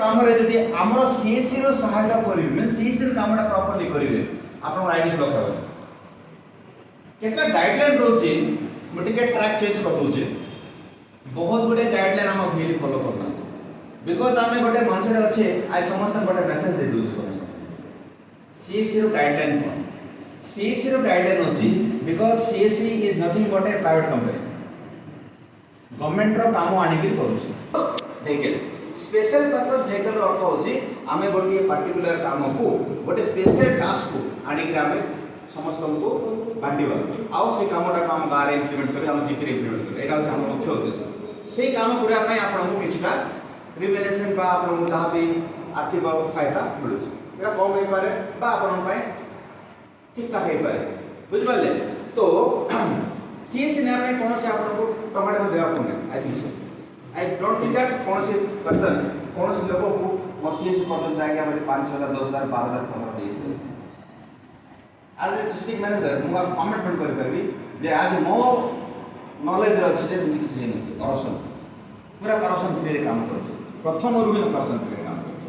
काम रे जदी हमरो सीएससी रो सहायता करिवे मीन सीएससी रो कामटा प्रॉपर्ली करिवे आपन आईडी ब्लॉक होबे केतना गाइडलाइन रोचे मटिके ट्रैक चेंज कर दोचे बहुत गुडे गाइडलाइन हम भेली फॉलो करना बिकॉज़ आमे गोटे मंच रे अच्छे आज समस्त गोटे मेसेज दे दोछ समस्त सीएससी रो गाइडलाइन कोन सीएससी रो गाइडलाइन होची because CSC is nothing but a private company government रो काम आनी की करूची व्हीकल स्पेशल पर्पस व्हीकल रो अर्थ होची आमे गोटे पर्टिकुलर काम को गोटे स्पेशल टास्क को आनी की आमे समस्त को बांटीबा आउ से कामटा काम गारे इंप्लीमेंट करी हम जीपी इंप्लीमेंट करी एटा हम मुख्य उद्देश्य से काम गुडा पय आपन को किछटा रिवेलेशन बा आपन को जहा भी आर्थिक फायदा मिलुछ एटा कम हे पारे बा आपन पय ठीक ठाक हे पारे बुझ पाले तो सीएससी ने हमें कोन से आपन को टमाटर में देवा कोन I think so I don't think that कोन से पर्सन कोन से लोगों को और सीएससी कर देता है कि हमें 5000 10000 12000 15 दे आज ए डिस्ट्रिक्ट मैनेजर मु कमिटमेंट कर करबी जे आज मो नॉलेज अछि जे किछ नहीं करप्शन पूरा करप्शन फ्री रे काम करछ प्रथम रु ही करप्शन फ्री रे काम करछ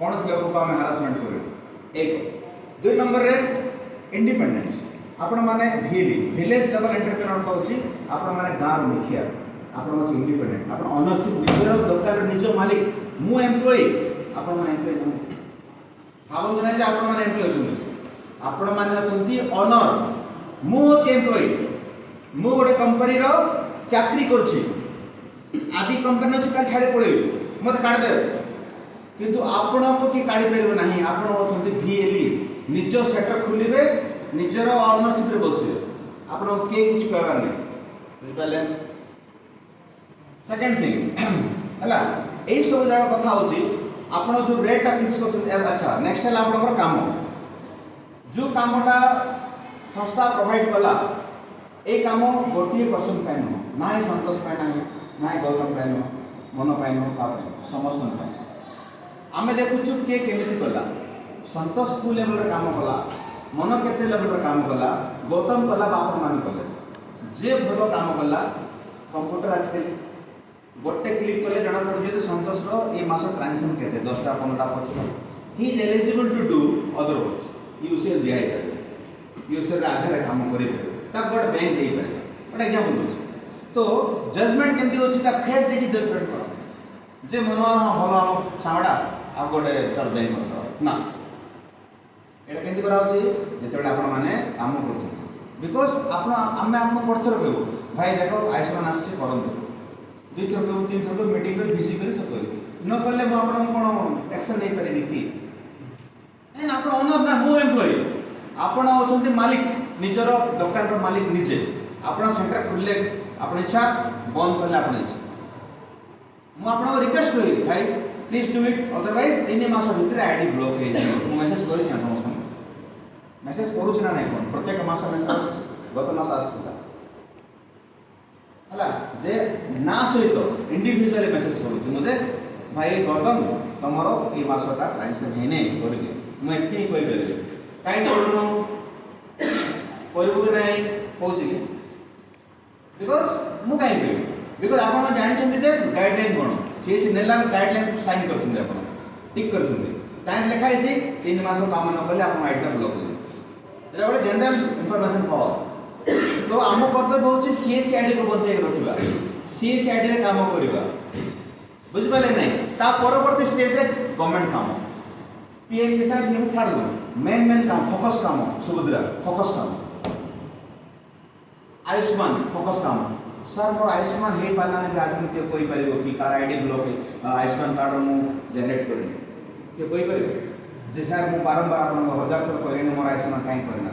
कोन से लोग को हम हरासमेंट करे एक दुई नंबर रे इंडिपेंडेंस आपण माने विलेज लेवल एंटरप्रेन्योर तो अछि आपण माने गांव मुखिया आपण माने इंडिपेंडेंट आपण ओनरशिप निजर दरकार निज मालिक मु एम्प्लॉय आपण माने एम्प्लॉय भाबन नै जे आपण माने एम्प्लॉय अछि आपण माने अछंती ओनर मु एम्प्लॉय मु गोटे कंपनी रो चाकरी करछि आदि कंपनी अछि काल छाड़े पळे मते काढ दे किंतु आपण को की काढी परबे नाही आपण अछंती वीएलई निज सेटअप खुलिबे निजर ओनरशिप रे बसिबे आपण के किछ कहबा नै बुझ पाले सेकंड थिंग हला एई सब जगह कथा होछि आपण जो रेट फिक्स करछन अच्छा नेक्स्ट हला आपण काम जो कामटा संस्था प्रोवाइड कला ए काम गोटे पर्सन पाए नुह ना संतोष पाए ना ना गौतम पाए नुह मन पाए नुह का समस्त पाए आम देखुचु किए केमिति कला संतोष को लेवल रे काम कला मन केते लेवल रे काम कला गौतम कला बाप मान कले जे भलो काम कला कंप्यूटर आजकल गोटे क्लिक कले जना पड़ जे संतोष रो ए मास ट्रांजैक्शन केते 10 टा 15 टा पड़छ he is eligible to do other works UCL दिया यूसीएल आधार काम करे तब बड़ बैंक दे पारे बट एग्जांपल दो तो जजमेंट केमती होची ता फेस देखि जजमेंट करो जे मन भलो सामडा आ गोटे चल बैंक कर ना एटा केमती करा होची जेतेबेला आपण माने काम करछ बिकॉज़ आपण आमे आपण पड़थर कहबो भाई देखो आयुष्मान आसी करंतो दुई थर कहबो तीन थर मीटिंग कर बीसी कर तो न करले म आपण कोन एक्शन नै पारे नीति एन आपण ओनर ना मु एम्प्लॉय आपण अछंती मालिक निजर दुकान रो मालिक निजे आपण सेंटर खुलले आपण इच्छा बंद करले आपण इच्छा मु आपण रिक्वेस्ट करी भाई प्लीज डू इट अदरवाइज 3 मास भीतर आईडी ब्लॉक हे मु मैसेज करी छ समस्त मैसेज करू छ ना नै कोन प्रत्येक मास मैसेज गत मास आस्ता हला जे ना सहित इंडिविजुअली मैसेज करू छ मुझे भाई गौतम तमरो ए मासटा ट्रांजैक्शन हे नै कर दे मु एति कोइ बेले काई करनो कोइबो नै पहुंची के बिकॉज़ मु काई पे बिकॉज़ आपण जानि छथि जे गाइडलाइन कोन सीएससी नेला गाइडलाइन साइन करछन आपण टिक करछन तान लिखा है जे 3 मास काम न करले आपण आईडी ब्लॉक हो एटा बडे जनरल इंफॉर्मेशन कह तो आम कर्तव्य होची सीएससी आईडी को बचाई रखिबा सीएससी आईडी रे काम करिबा बुझ पाले नै ता परवर्ती स्टेज रे गवर्नमेंट काम पीएम किसान ये थर्ड मेन काम फोकस काम सुभद्रा फोकस काम आयुष्मान फोकस काम सर मोर आयुष्मान हे पाला ने आदमी के कोई परिबो कि कार आईडी ब्लॉक है आयुष्मान कार्ड मु जनरेट करी के कोई परिबो जे सर मु बारंबार आपन हजार थर करेन मोर आयुष्मान काई करना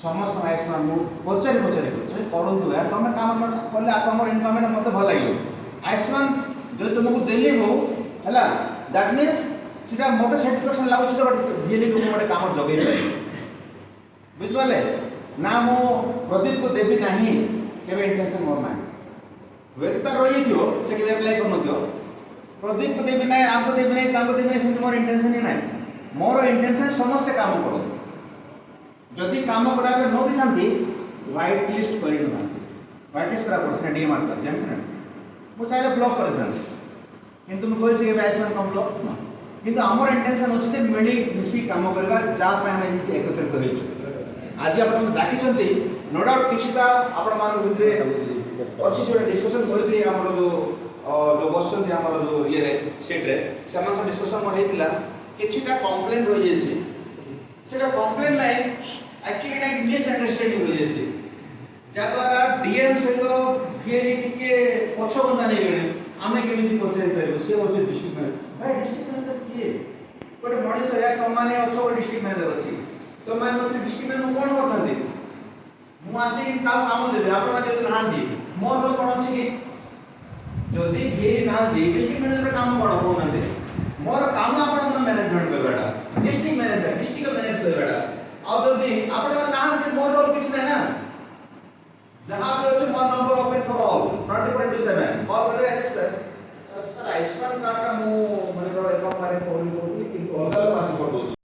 समस्त आयुष्मान मु पचरी करंतु यार तुम काम करले आपन इनकम ने मते भल लागियो आयुष्मान जो तुमको देली हो हला दैट मींस सीधा मते सैटिस्फैक्शन लागुछ जे बिएली को मोटे काम जगै पाई बुझ पाले ना मो प्रदीप को देबी नाही केबे इंटेंशन मोर ना वेता रही थियो से के अप्लाई कर नथियो प्रदीप को देबी नाही आपको देबी नाही ताको देबी नाही से मोर इंटेंशन ही नाही मोर इंटेंशन समस्त काम करो जदि काम कराबे न दिखांती व्हाइट लिस्ट करि न व्हाइट लिस्ट करा पड़छ डीएम आत जेम छ मु चाहे ब्लॉक कर छ किंतु मैं कहछि के आयुष्मान कमलो किंतु हमर इंटेंशन अछि जे मिली मिसी काम करबा जा पे हम एकत्रित होइछु आज आपण मते डाकी छथि नो डाउट किछिता आपण मान भितरे अछि जो डिस्कशन करथि हमर जो बसंती हमर जो ये रे सेट रे समान डिस्कशन मोर हेतिला किछिटा कंप्लेंट हो जेछि सेटा कंप्लेंट नै एक्चुअली एटा मिस अंडरस्टैंडिंग हो जेछि जा द्वारा डीएम सहित भिएरी टिके पछ बंदा नै गणे आमे केमिति पछाई परिबो से होचे डिस्ट्रिक्ट मैनेजर भाई डिस्ट्रिक्ट मैनेजर किए गोटे मनीष या तुम माने अछो डिस्ट्रिक्ट मैनेजर अछि तो मान मते डिस्ट्रिक्ट मैनेजर कोन करथांती मु आसी का काम देबे आपण जति नांदी मोर रोल कोन अछि कि जदि भिएरी नांदी डिस्ट्रिक्ट मैनेजर काम कोन हो नांदी